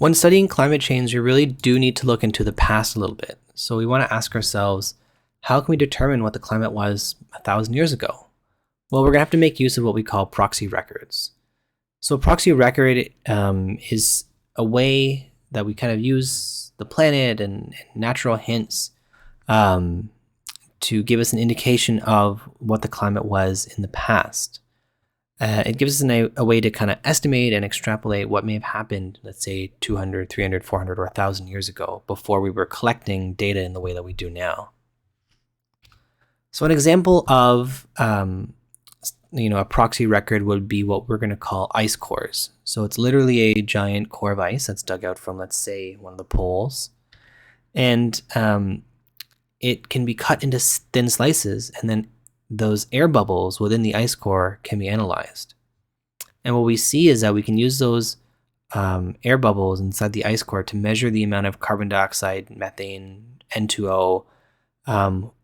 When studying climate change, we really do need to look into the past a little bit. So we want to ask ourselves, how can we determine what the climate was 1,000 years ago? Well, we're going to have to make use of what we call proxy records. So a proxy record is a way that we kind of use the planet and natural hints to give us an indication of what the climate was in the past. It gives us a way to kind of estimate and extrapolate what may have happened, let's say 200, 300, 400, or 1,000 years ago before we were collecting data in the way that we do now. So an example of a proxy record would be what we're going to call ice cores. So it's literally a giant core of ice that's dug out from, let's say, one of the poles. And it can be cut into thin slices, and then those air bubbles within the ice core can be analyzed. And what we see is that we can use those air bubbles inside the ice core to measure the amount of carbon dioxide, methane, N2O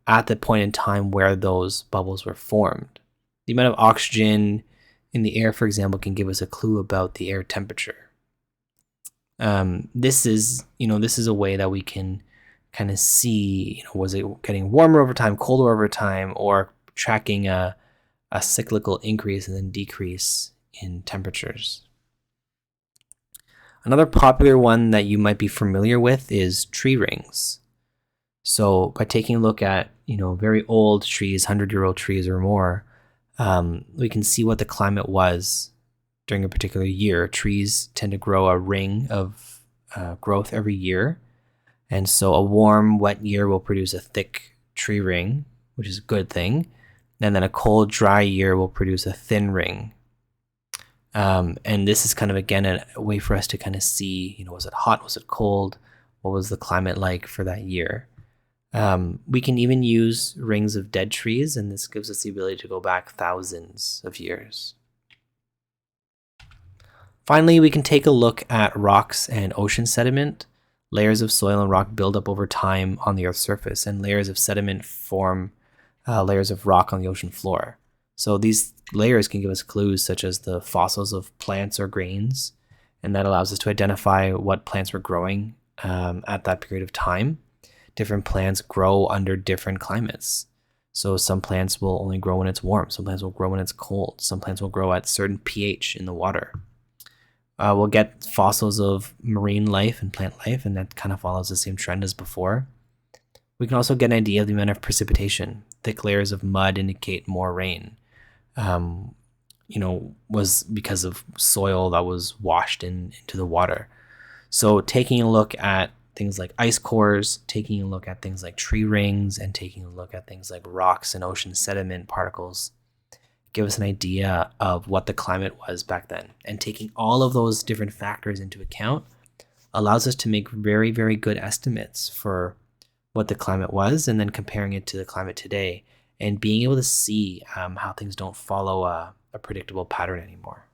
at the point in time where those bubbles were formed. The amount of oxygen in the air, for example, can give us a clue about the air temperature. This is a way that we can kind of see, was it getting warmer over time, colder over time, or tracking a cyclical increase and then decrease in temperatures. Another popular one that you might be familiar with is tree rings. So by taking a look at very old trees, 100-year-old trees or more, we can see what the climate was during a particular year. Trees tend to grow a ring of growth every year. And so a warm, wet year will produce a thick tree ring, which is a good thing. And then a cold, dry year will produce a thin ring. And this is kind of, again, a way for us to kind of see, was it hot? Was it cold? What was the climate like for that year? We can even use rings of dead trees, and this gives us the ability to go back thousands of years. Finally, we can take a look at rocks and ocean sediment. Layers of soil and rock build up over time on the Earth's surface, and layers of sediment form layers of rock on the ocean floor. So these layers can give us clues such as the fossils of plants or grains, and that allows us to identify what plants were growing at that period of time. Different plants grow under different climates. So some plants will only grow when it's warm. Some plants will grow when it's cold. Some plants will grow at certain pH in the water. We'll get fossils of marine life and plant life, and that kind of follows the same trend as before. We can also get an idea of the amount of precipitation. Thick layers of mud indicate more rain. Was because of soil that was washed into the water. So taking a look at things like ice cores, taking a look at things like tree rings, and taking a look at things like rocks and ocean sediment particles give us an idea of what the climate was back then. And taking all of those different factors into account allows us to make very, very good estimates for what the climate was, and then comparing it to the climate today and being able to see how things don't follow a predictable pattern anymore.